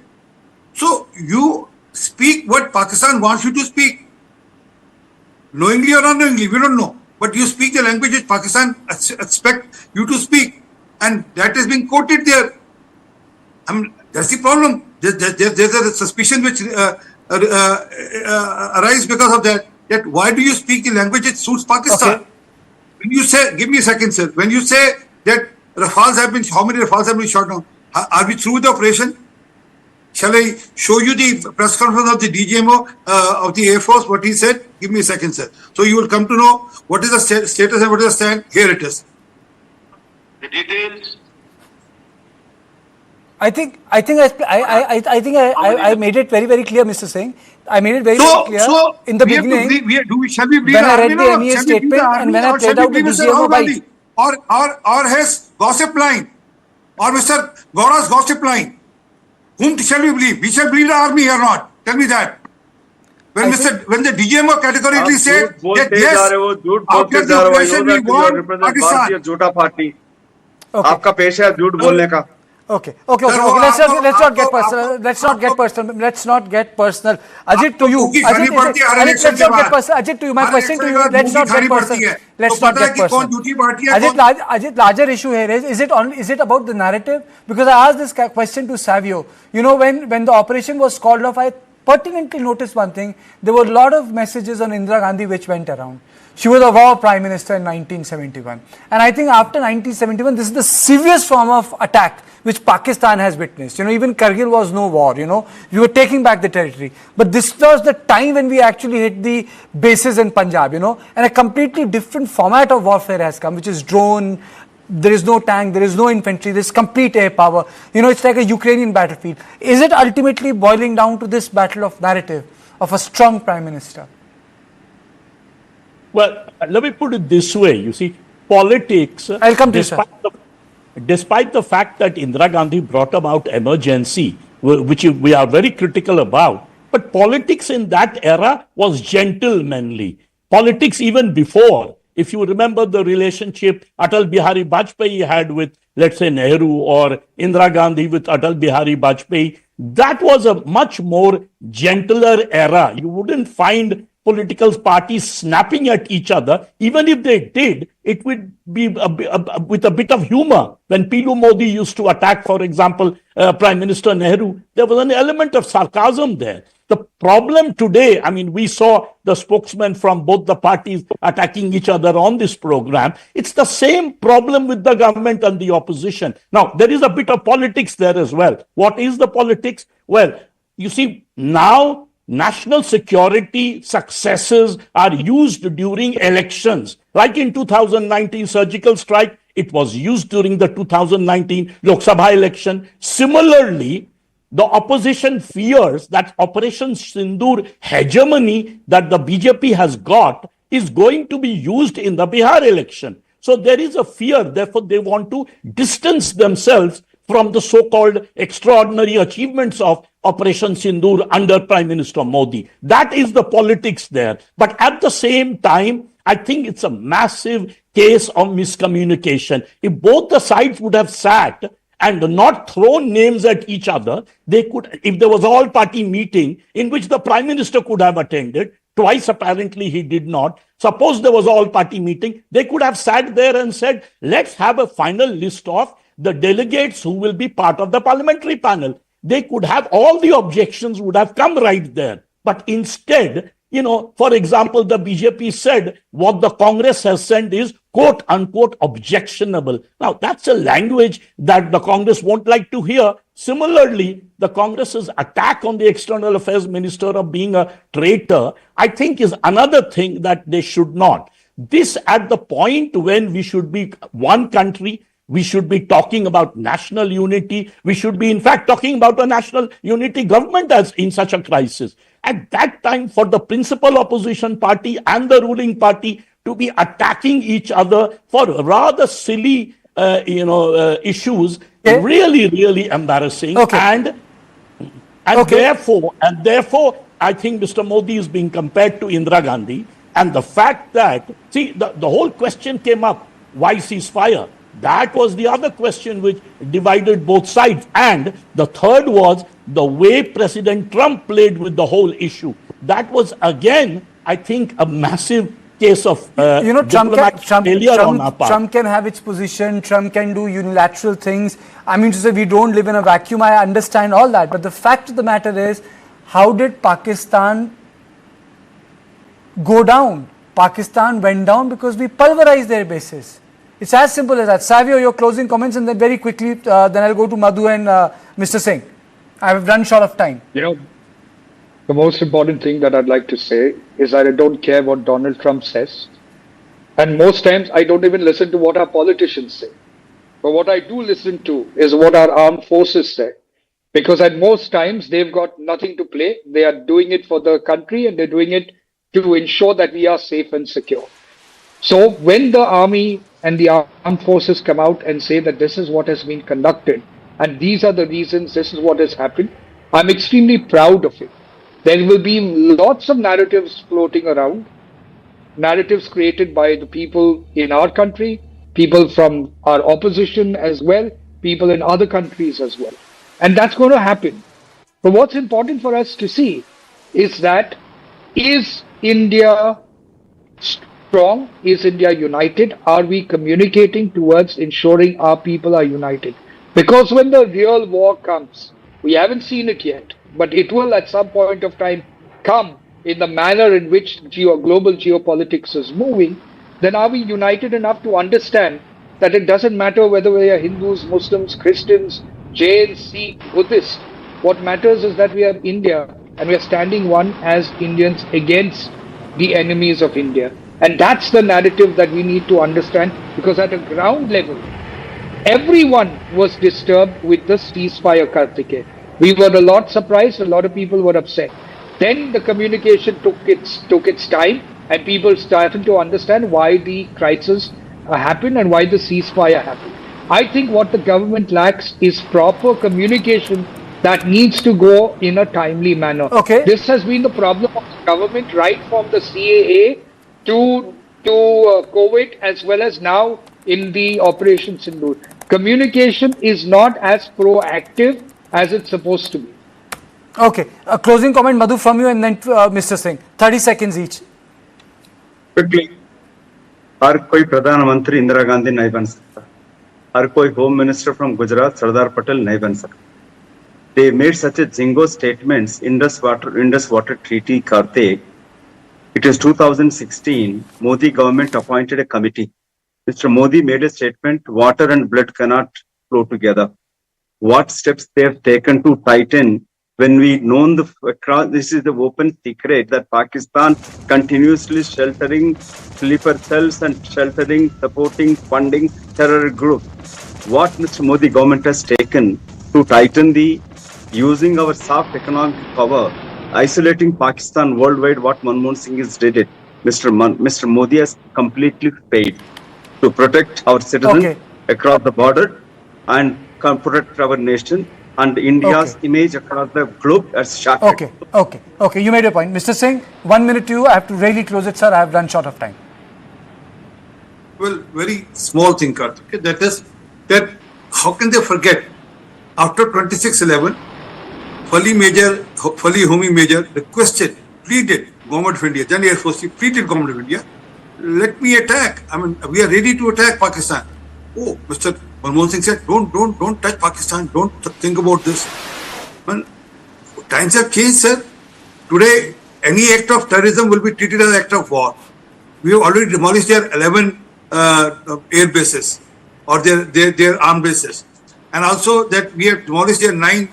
So you speak what Pakistan wants you to speak. Knowingly or unknowingly, we don't know. But you speak the language which Pakistan expect you to speak. And that is being quoted there. I mean, that's the problem. There's a suspicion which arises because of that. That why do you speak the language which suits Pakistan? Okay. When you say, give me a second, sir. When you say that how many Rafales have been shot down? Are we through with the operation? Shall I show you the press conference of the DGMO of the Air Force, what he said? Give me a second, sir. So you will come to know what is the status and what is the stand. Here it is. The details. I think I made it very clear, Mr. Singh. I made it very clear in the beginning. Shall we believe when I read the MEA statement and when I played out the DGMO bite. Or his gossip line, or Mr. Gaura's gossip line. Whom shall we believe? We shall believe the army or not? Tell me that. When the DGMO categorically said that yes, after the operation we want Pakistan. झूठा party आपका पेशा है झूठ बोलने का Let's not get personal. Let's not get personal. Ajit, to you. Let's not get personal. Ajit, to you. My question to you. Let's not get personal. Let's not get personal. Ajit, larger issue here is it about the narrative? Because I asked this question to Savio. You know, when the operation was called off, I pertinently noticed one thing. There were a lot of messages on Indira Gandhi which went around. She was a war prime minister in 1971. And I think after 1971, this is the severest form of attack which Pakistan has witnessed. You know, even Kargil was no war, you know. We were taking back the territory. But this was the time when we actually hit the bases in Punjab, you know. And a completely different format of warfare has come, which is drone. There is no tank, there is no infantry, there is complete air power. You know, it's like a Ukrainian battlefield. Is it ultimately boiling down to this battle of narrative of a strong prime minister? Well, let me put it this way. You see, politics, I'll come to despite the fact that Indira Gandhi brought about emergency, which we are very critical about, but politics in that era was gentlemanly. Politics even before, if you remember the relationship Atal Bihari Vajpayee had with, let's say, Nehru, or Indira Gandhi with Atal Bihari Vajpayee, that was a much more gentler era. You wouldn't find political parties snapping at each other. Even if they did, it would be with a bit of humor. When Pilu Modi used to attack, for example, Prime Minister Nehru, there was an element of sarcasm there. The problem today, I mean, we saw the spokesmen from both the parties attacking each other on this program. It's the same problem with the government and the opposition. Now, there is a bit of politics there as well. What is the politics? Well, you see, now national security successes are used during elections. Like in 2019 surgical strike, it was used during the 2019 Lok Sabha election. Similarly, the opposition fears that Operation Sindoor hegemony that the BJP has got is going to be used in the Bihar election. So there is a fear, therefore they want to distance themselves from the so-called extraordinary achievements of Operation Sindoor under Prime Minister Modi. That is the politics there. But at the same time, I think it's a massive case of miscommunication. If both the sides would have sat and not thrown names at each other, they could, if there was an all-party meeting in which the Prime Minister could have attended, twice apparently he did not. Suppose there was an all-party meeting, they could have sat there and said, let's have a final list of the delegates who will be part of the parliamentary panel. They could have, all the objections would have come right there. But instead, you know, for example, the BJP said what the Congress has sent is quote unquote objectionable. Now, that's a language that the Congress won't like to hear. Similarly, the Congress's attack on the External Affairs Minister of being a traitor, I think is another thing that they should not. This at the point when we should be one country, we should be talking about national unity. We should be, in fact, talking about a national unity government as in such a crisis. At that time, for the principal opposition party and the ruling party to be attacking each other for rather silly, issues, really, really embarrassing. Okay. Therefore, I think Mr. Modi is being compared to Indira Gandhi. And the fact that, see, the whole question came up, why ceasefire? That was the other question which divided both sides. And the third was the way President Trump played with the whole issue. That was, again, I think, a massive case of failure on our part. Trump can have its position. Trump can do unilateral things. I mean to say, we don't live in a vacuum. I understand all that. But the fact of the matter is, how did Pakistan go down? Pakistan went down because we pulverized their bases. It's as simple as that. Savio, your closing comments, and then very quickly, then I'll go to Madhu and Mr. Singh. I've run short of time. You know, the most important thing that I'd like to say is that I don't care what Donald Trump says. And most times, I don't even listen to what our politicians say. But what I do listen to is what our armed forces say. Because at most times, they've got nothing to play. They are doing it for the country, and they're doing it to ensure that we are safe and secure. So when the army and the armed forces come out and say that this is what has been conducted and these are the reasons, this is what has happened, I'm extremely proud of it. There will be lots of narratives floating around, narratives created by the people in our country, people from our opposition as well, people in other countries as well. And that's going to happen. But what's important for us to see is that, is India strong? Is India united? Are we communicating towards ensuring our people are united? Because when the real war comes, we haven't seen it yet, but it will at some point of time come in the manner in which global geopolitics is moving, then are we united enough to understand that it doesn't matter whether we are Hindus, Muslims, Christians, Jains, Sikh, Buddhists. What matters is that we are India and we are standing one as Indians against the enemies of India. And that's the narrative that we need to understand, because at a ground level, everyone was disturbed with the ceasefire, Kartikeya. We were a lot surprised, a lot of people were upset. Then the communication took its time, and people started to understand why the crisis happened and why the ceasefire happened. I think what the government lacks is proper communication that needs to go in a timely manner. Okay. This has been the problem of the government right from the CAA to COVID, as well as now in the Operation Sindoor. Communication is not as proactive as it's supposed to be. Okay. A closing comment, Madhu, from you, and then Mr. Singh. 30 seconds each. Quickly. हर कोई प्रधानमंत्री इंदिरा गांधी नहीं बन सकता, हर कोई home minister from Gujarat Sardar Patel नहीं बन सकता. They made such a jingo statements. Indus Water Treaty, Kartik. It is 2016. Modi government appointed a committee. Mr. Modi made a statement: water and blood cannot flow together. What steps they have taken to tighten? When we known this is the open secret that Pakistan continuously sheltering sleeper cells and sheltering, supporting, funding terror groups. What Mr. Modi government has taken to tighten the using our soft economic power, isolating Pakistan worldwide, what Manmohan Singh has did it. Mr. Modi has completely failed to protect our citizens across the border and protect our nation. And India's image across the globe as shattered. Okay. You made your point. Mr. Singh, 1 minute to you. I have to really close it, sir. I have run short of time. Well, very small thing, Kartikeya. That is, that how can they forget? After 26/11, Fali Homi Major requested, pleaded Government of India, then Air Force pleaded Government of India, let me attack. I mean, we are ready to attack Pakistan. Oh, Mr. Manmohan Singh said, don't touch Pakistan, don't think about this. Well, times have changed, sir. Today, any act of terrorism will be treated as an act of war. We have already demolished their 11 air bases or their armed bases. And also that we have demolished their 9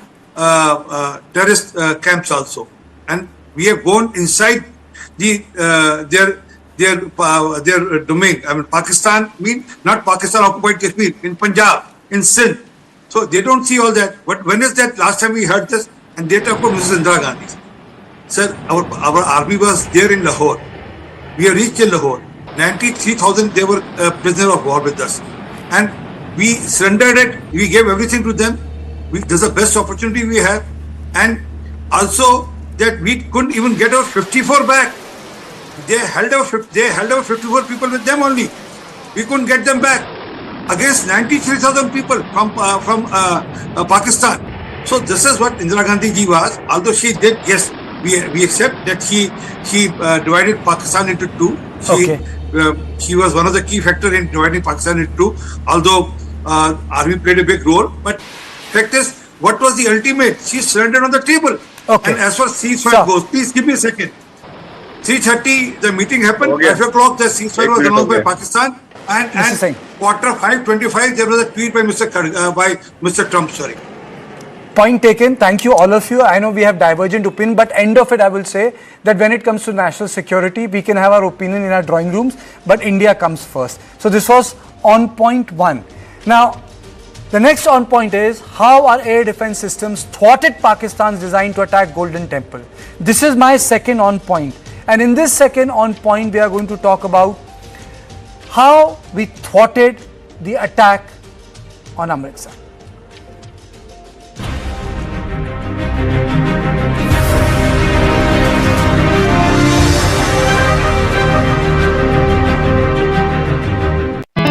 terrorist camps also. And we have gone inside their domain. I mean, Pakistan, not Pakistan occupied Kashmir, in Punjab, in Sindh. So they don't see all that. But when is that last time we heard this? And they talk about Mrs. Indira Gandhi. Sir, our army was there in Lahore. We have reached in Lahore. 93,000 they were prisoner of war with us. And we surrendered it. We gave everything to them. This is the best opportunity we have. And also that we couldn't even get our 54 back. They held our 54 people with them only. We couldn't get them back against 93,000 people from Pakistan. So this is what Indira Gandhi ji was. Although she did, yes, we accept that she divided Pakistan into two. She was one of the key factors in dividing Pakistan into two. Although army played a big role, but fact is, what was the ultimate? She surrendered on the table. And as far as ceasefire goes, please give me a second. 3:30, the meeting happened. 5 o'clock, the ceasefire was announced by Pakistan. And quarter 5:25, there was a tweet by Mr. Trump. Sorry. Point taken. Thank you, all of you. I know we have divergent opinion, but end of it, I will say that when it comes to national security, we can have our opinion in our drawing rooms, but India comes first. So this was on point 1. Now, the next on point is how our air defense systems thwarted Pakistan's design to attack Golden Temple. This is my second on point. And in this second on point, we are going to talk about how we thwarted the attack on Amritsar.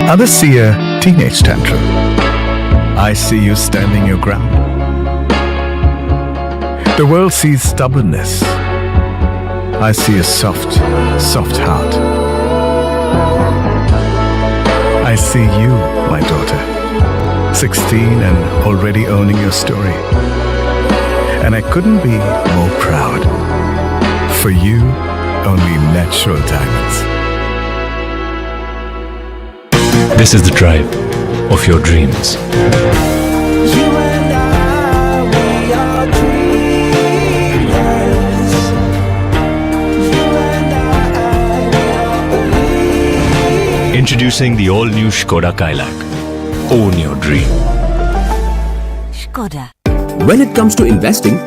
Others see a teenage tantrum. I see you standing your ground. The world sees stubbornness. I see a soft, soft heart. I see you, my daughter, 16 and already owning your story. And I couldn't be more proud. For you, only natural diamonds. This is the drive of your dreams. Introducing the all-new Skoda Kailak. Own your dream. Skoda. When it comes to investing,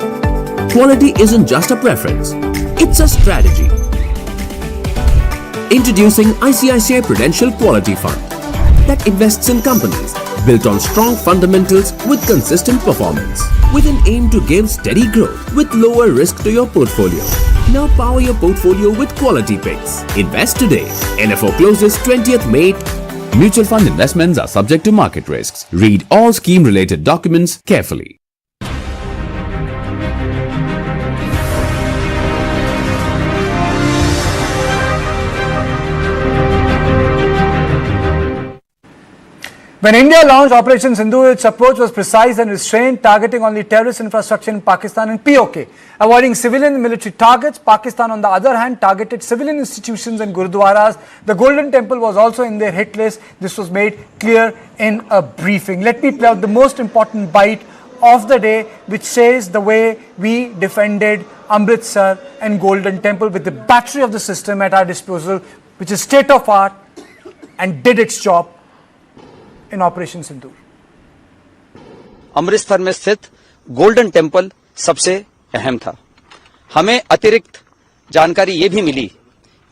quality isn't just a preference, it's a strategy. Introducing ICICI Prudential Quality Fund that invests in companies built on strong fundamentals with consistent performance, with an aim to give steady growth with lower risk to your portfolio. Now power your portfolio with quality picks. Invest today. NFO closes 20th May. Mutual fund investments are subject to market risks. Read all scheme related documents carefully. When India launched Operation Sindoor, its approach was precise and restrained, targeting only terrorist infrastructure in Pakistan and POK. Avoiding civilian and military targets, Pakistan on the other hand targeted civilian institutions and gurudwaras. The Golden Temple was also in their hit list. This was made clear in a briefing. Let me play out the most important bite of the day, which says the way we defended Amritsar and Golden Temple with the battery of the system at our disposal, which is state of art and did its job in Operation Sindoor. Amritsar में स्थित golden temple सबसे अहम था। हमें अतिरिक्त जानकारी ये भी मिली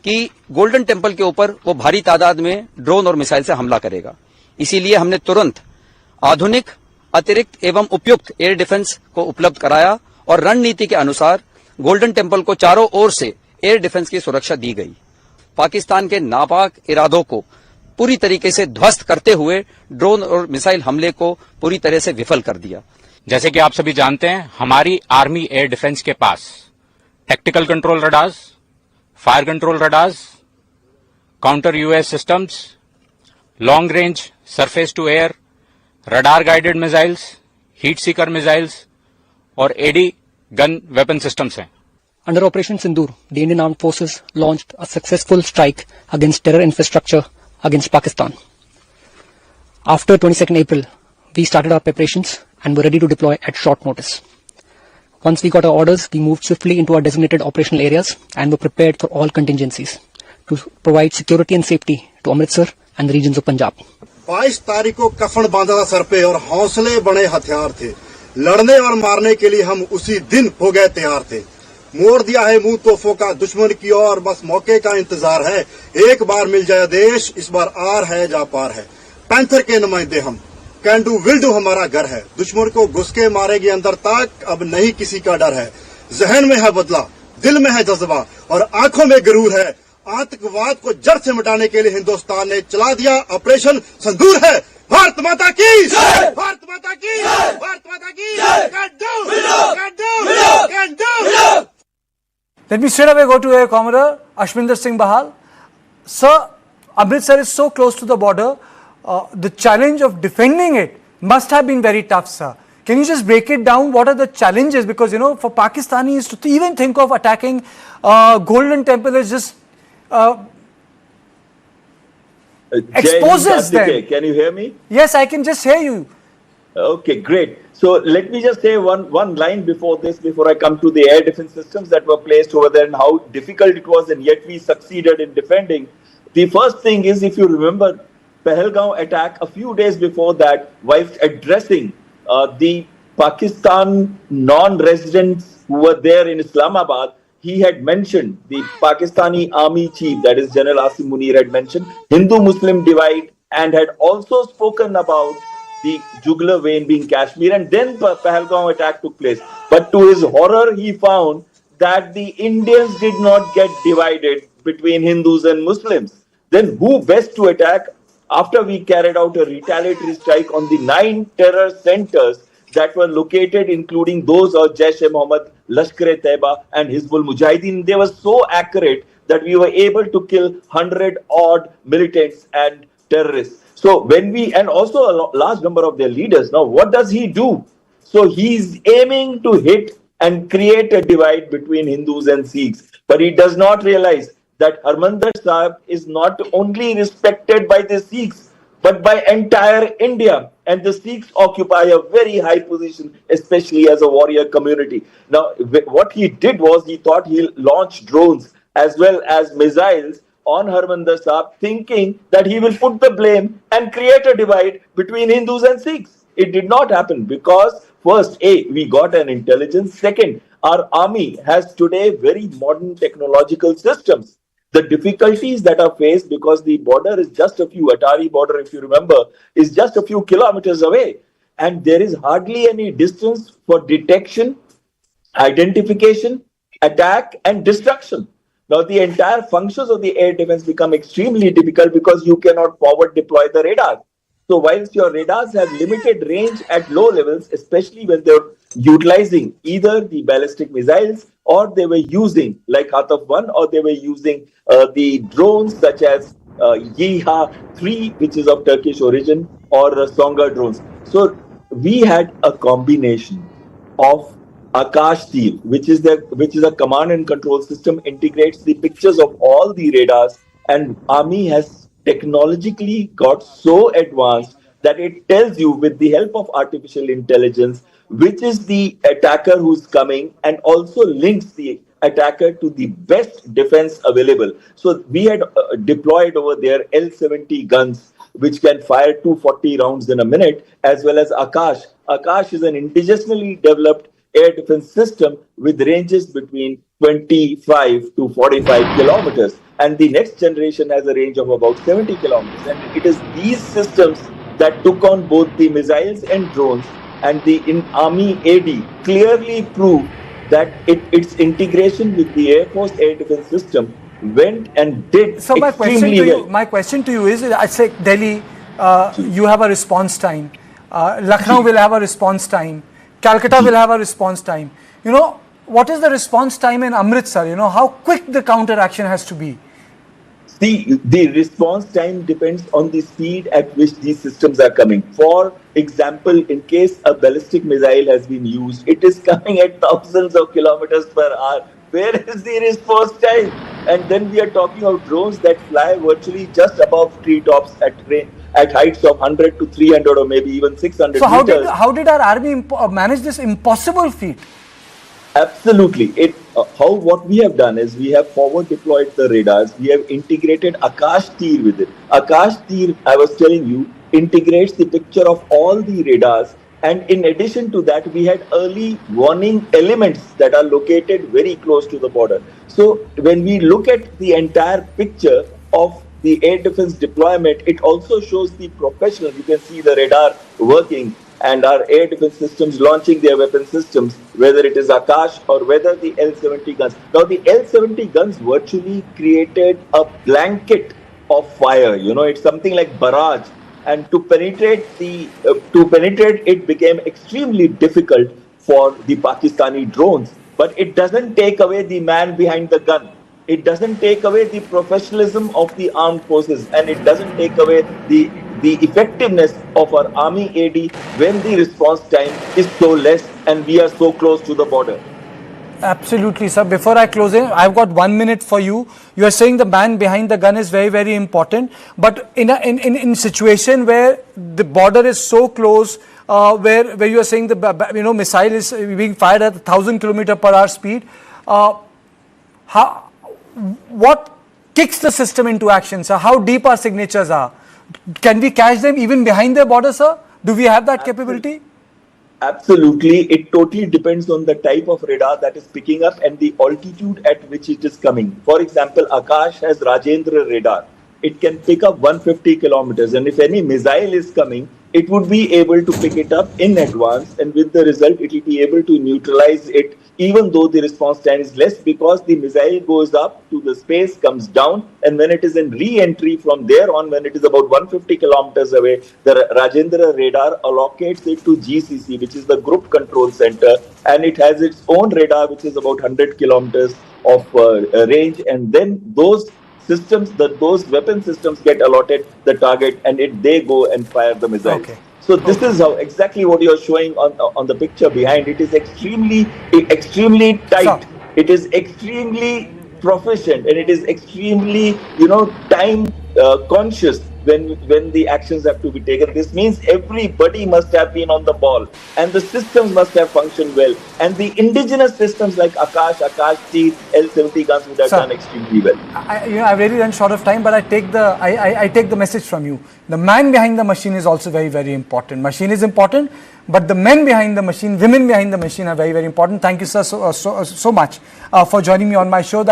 कि गोल्डन टेम्पल के ऊपर वो भारी तादाद में ड्रोन और मिसाइल से हमला करेगा। इसीलिए हमने तुरंत आधुनिक, अतिरिक्त एवं उपयुक्त एयर डिफेंस को उपलब्ध कराया और रणनीति के अनुसार गोल्डन टेम्पल को चारों ओर से एयर डिफेंस की सुरक्षा दी गई। पाकिस्तान के नापाक इरादों को पूरी तरीके से ध्वस्त करते हुए ड्रोन और मिसाइल हमले को पूरी तरह से विफल कर दिया। जैसे कि आप सभी जानते हैं, हमारी आर्मी एयर डिफेंस के पास tactical control radars, fire control radars, counter US systems, long range surface to air, radar guided missiles, heat seeker missiles और एडी गन वेपन सिस्टम्स हैं। Under Operation Sindoor, the Indian Armed Forces launched a successful strike against terror infrastructure against Pakistan. After 22nd April, we started our preparations and were ready to deploy at short notice. Once we got our orders, we moved swiftly into our designated operational areas and were prepared for all contingencies to provide security and safety to Amritsar and the regions of Punjab. 22 तारीख को कफन बांधा था sir पे और हौसले बड़े हथियार थे। लड़ने और मारने के लिए हम उसी दिन हो गए तैयार थे। मोड़ दिया है मुंह तोहफों का दुश्मन की ओर, बस मौके का इंतजार है। एक बार मिल जाए देश, इस बार आर है जा पार है। पैंथर के नुमाइंदे हम, कैन डू विल डू हमारा घर है। दुश्मन को घुस के मारेगी अंदर तक, अब नहीं किसी का डर है। जहन में है बदला, दिल में है जज्बा और आंखों में गरूर है। आतंकवाद को जड़ से मिटाने के लिए हिंदुस्तान ने चला दिया ऑपरेशन संदूर है। भारत माता की, भारत माता की, भारत माता की। Can do, can do, can do. Let me straight away go to Air Commodore Ashwinder Singh Bahal. Sir, Amritsar is so close to the border. The challenge of defending it must have been very tough, sir. Can you just break it down? What are the challenges? Because, you know, for Pakistanis to even think of attacking Golden Temple is just exposes them. Can you hear me? Yes, I can just hear you. Okay, great. So let me just say one line before this, before I come to the air defense systems that were placed over there and how difficult it was, and yet we succeeded in defending. The first thing is, if you remember, Pahalgam attack a few days before that, while addressing the Pakistan non-residents who were there in Islamabad, he had mentioned, the Pakistani army chief, that is General Asim Munir, had mentioned Hindu-Muslim divide and had also spoken about the jugular vein being Kashmir, and then Pahalgam attack took place. But to his horror, he found that the Indians did not get divided between Hindus and Muslims. Then who best to attack after we carried out a retaliatory strike on the 9 terror centers that were located, including those of Jaish-e-Mohammed, Lashkar-e-Taiba, and Hizbul Mujahideen. They were so accurate that we were able to kill 100 odd militants and terrorists. So when we, and also a large number of their leaders. Now, what does he do? So he's aiming to hit and create a divide between Hindus and Sikhs. But he does not realize that Harmandir Sahib is not only respected by the Sikhs, but by entire India. And the Sikhs occupy a very high position, especially as a warrior community. Now, what he did was he thought he'll launch drones as well as missiles on Harmandir Sahib, thinking that he will put the blame and create a divide between Hindus and Sikhs. It did not happen because, first, we got an intelligence. Second, our army has today very modern technological systems. The difficulties that are faced because the border is just a few, Atari border, if you remember, is just a few kilometers away. And there is hardly any distance for detection, identification, attack, and destruction. Now, the entire functions of the air defense become extremely difficult because you cannot forward deploy the radar. So, whilst your radars have limited range at low levels, especially when they're utilizing either the ballistic missiles or they were using, like Hataf 1, or they were using the drones such as Yiha 3, which is of Turkish origin, or Songa drones. So, we had a combination of Akash Tir, which is a command and control system, integrates the pictures of all the radars, and Army has technologically got so advanced that it tells you with the help of artificial intelligence which is the attacker who's coming, and also links the attacker to the best defense available. So we had deployed over there L-70 guns which can fire 240 rounds in a minute, as well as Akash. Akash is an indigenously developed air defense system with ranges between 25 to 45 kilometers. And the next generation has a range of about 70 kilometers. And it is these systems that took on both the missiles and drones, and the Army AD clearly proved that its integration with the Air Force air defense system went and did so my question to you is, I say Delhi, you have a response time. Lucknow will have a response time. Calcutta will have a response time. You know, what is the response time in Amritsar? You know, how quick the counter action has to be? The response time depends on the speed at which these systems are coming. For example, in case a ballistic missile has been used, it is coming at thousands of kilometers per hour. Where is the response time? And then we are talking of drones that fly virtually just above treetops at heights of 100 to 300 or maybe even 600 so meters. How did our army manage this impossible feat? Absolutely. What we have done is we have forward deployed the radars. We have integrated Akash Tir with it. Akash Tir, I was telling you, integrates the picture of all the radars. And in addition to that, we had early warning elements that are located very close to the border. So when we look at the entire picture of the air defense deployment, it also shows the professional. You can see the radar working and our air defense systems launching their weapon systems, whether it is Akash or whether the L-70 guns. Now, the L-70 guns virtually created a blanket of fire. You know, it's something like barrage. And to penetrate it became extremely difficult for the Pakistani drones. But it doesn't take away the man behind the gun. It doesn't take away the professionalism of the armed forces, and it doesn't take away the effectiveness of our army AD when the response time is so less and we are so close to the border. Absolutely, sir. Before I close in, I've got 1 minute for you. You are saying the man behind the gun is very, very important. But in a situation where the border is so close, where you are saying the missile is being fired at 1,000 km/h speed, what kicks the system into action, sir? How deep our signatures are? Can we catch them even behind the border, sir? Do we have that capability? Absolutely. It totally depends on the type of radar that is picking up and the altitude at which it is coming. For example, Akash has Rajendra radar. It can pick up 150 kilometers, and if any missile is coming, it would be able to pick it up in advance, and with the result, it will be able to neutralize it, even though the response time is less, because the missile goes up to the space, comes down, and when it is in re-entry from there on, when it is about 150 kilometers away, the Rajendra radar allocates it to GCC, which is the Group Control Center, and it has its own radar, which is about 100 kilometers of range, and then those systems, those weapon systems get allotted the target, and they go and fire the missiles. Okay. So this is how exactly what you are showing on the picture behind. It is extremely tight. It is extremely proficient, and it is extremely time conscious when the actions have to be taken. This means everybody must have been on the ball, and the systems must have functioned well. And the indigenous systems like Akash-T, L-70 guns would have done extremely well. I've really run short of time, but I take the message from you. The man behind the machine is also very, very important. Machine is important, but the men behind the machine, women behind the machine are very, very important. Thank you, sir, so much for joining me on my show,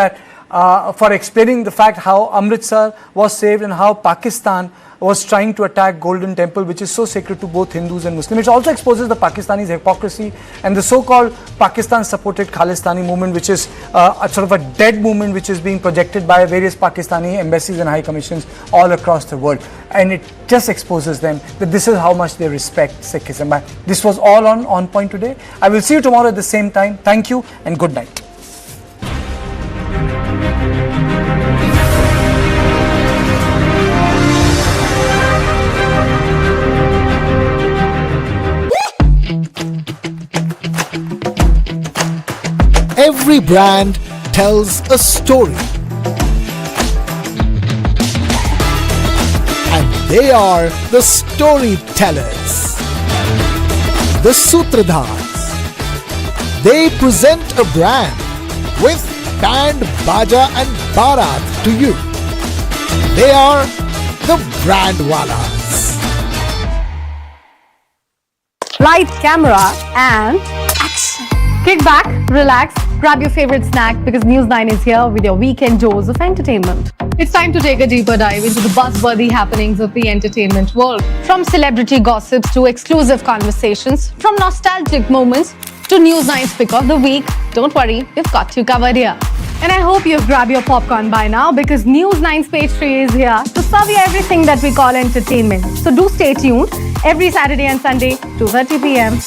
for explaining the fact how Amritsar was saved and how Pakistan was trying to attack Golden Temple, which is so sacred to both Hindus and Muslims. It also exposes the Pakistanis' hypocrisy and the so-called Pakistan-supported Khalistani movement, which is sort of a dead movement which is being projected by various Pakistani embassies and high commissions all across the world. And it just exposes them that this is how much they respect Sikhism. This was all on Point today. I will see you tomorrow at the same time. Thank you and good night. Every brand tells a story, and they are the storytellers, the Sutradhars. They present a brand with band, baja and barat to you. They are the Brandwalas. Light, camera and action. Kick back, relax, grab your favorite snack because News 9 is here with your weekend dose of entertainment. It's time to take a deeper dive into the buzzworthy happenings of the entertainment world. From celebrity gossips to exclusive conversations, from nostalgic moments to News 9's pick of the week, don't worry, we've got you covered here. And I hope you've grabbed your popcorn by now because News 9's page 3 is here to serve you everything that we call entertainment. So do stay tuned every Saturday and Sunday, 2:30 p.m.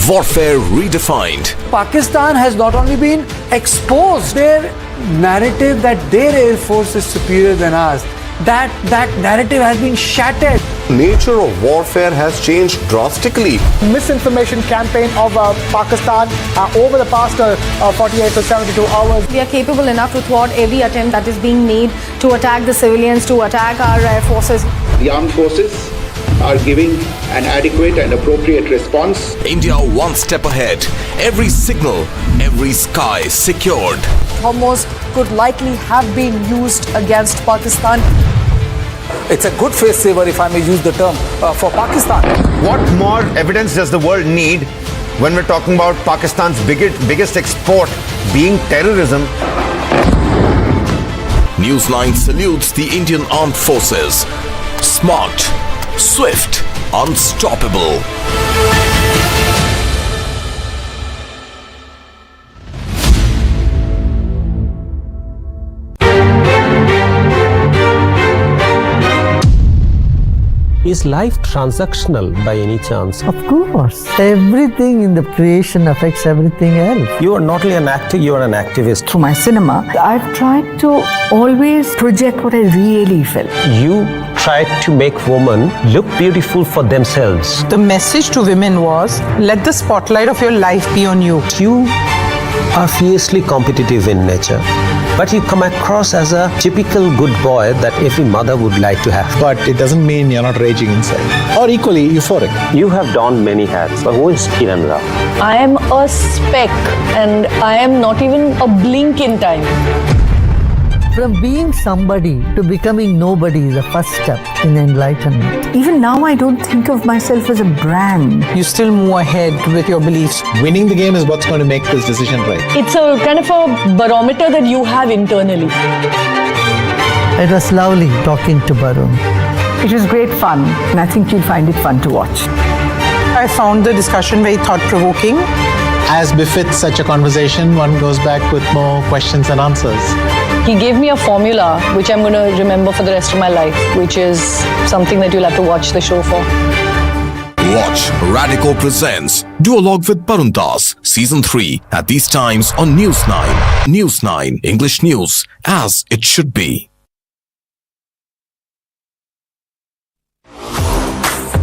Warfare redefined. Pakistan has not only been exposed, their narrative that their air force is superior than ours, that narrative has been shattered. Nature of warfare has changed drastically. Misinformation campaign of Pakistan over the past 48 to 72 hours. We are capable enough to thwart every attempt that is being made to attack the civilians, to attack our air forces. The armed forces are giving an adequate and appropriate response. India one step ahead. Every signal, every sky secured. Homos could likely have been used against Pakistan. It's a good face saver, if I may use the term, for Pakistan. What more evidence does the world need when we're talking about Pakistan's biggest export being terrorism? News 9 salutes the Indian Armed Forces. Smart, swift, unstoppable. Is life transactional by any chance? Of course. Everything in the creation affects everything else. You are not only an actor, you are an activist. Through my cinema, I've tried to always project what I really felt. You tried to make women look beautiful for themselves. The message to women was, let the spotlight of your life be on you. You are fiercely competitive in nature, but you come across as a typical good boy that every mother would like to have. But it doesn't mean you're not raging inside, or equally euphoric. You have donned many hats, but who is Kiran Rao? I am a speck and I am not even a blink in time. From being somebody to becoming nobody is the first step in enlightenment. Even now, I don't think of myself as a brand. You still move ahead with your beliefs. Winning the game is what's going to make this decision right. It's a kind of a barometer that you have internally. It was lovely talking to Barun. It was great fun, and I think you'll find it fun to watch. I found the discussion very thought-provoking. As befits such a conversation, one goes back with more questions and answers. He gave me a formula which I'm going to remember for the rest of my life, which is something that you'll have to watch the show for. Watch Radico Presents Duologue with Paruntas Season 3 at these times on News 9. News 9 English News as it should be.